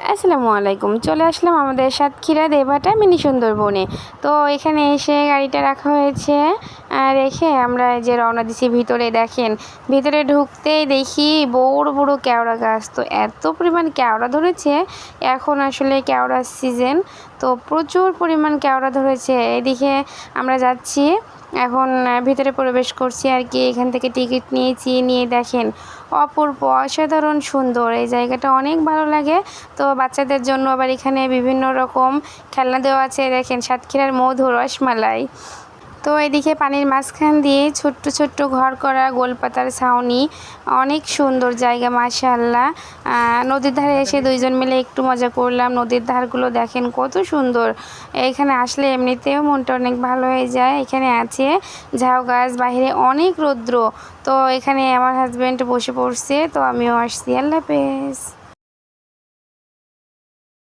আসসালামু আলাইকুম। চলে আসলাম আমাদের সাতক্ষীরা দেবহাটা মিনি সুন্দরবনে। তো এখানে এসে গাড়িটা রাখা হয়েছে, রেখে আমরা এই যে রওনা দিছি ভিতরে। দেখেন ভিতরে ঢুকতেই দেখি বড় বড় কেওড়া গাছ। তো এত পরিমাণ কেওড়া ধরেছে, এখন আসলে কেওড়ার সিজন, তো প্রচুর পরিমাণ কেওড়া ধরেছে। এদিকে আমরা যাচ্ছি এখন, ভিতরে প্রবেশ করছি আর কি। এখান থেকে টিকিট নিয়েছি, নিয়ে দেখেন অপূর্ব অসাধারণ সুন্দর এই জায়গাটা, অনেক ভালো লাগে। তো বাচ্চাদের জন্য আবার এখানে বিভিন্ন রকম খেলনা দেওয়া আছে। দেখেন সাতক্ষীরার মধু রসমালাই। তো এদিকে পানির মাঝখান দিয়ে ছোট্ট ছোট্ট ঘর করা গোলপাতার ছাউনি, অনেক সুন্দর জায়গা মাশাআল্লাহ। নদীর ধারে এসে দুইজন মিলে একটু মজা করলাম। নদীর ধারগুলো দেখেন কত সুন্দর। এখানে আসলে এমনিতেও মনটা অনেক ভালো হয়ে যায়। এখানে আছে ঝাউ গাছ, বাইরে অনেক রৌদ্র। তো এখানে আমার হাজব্যান্ড বসে পড়ছে, তো আমিও আসছি। আল্লাহ হাফেজ।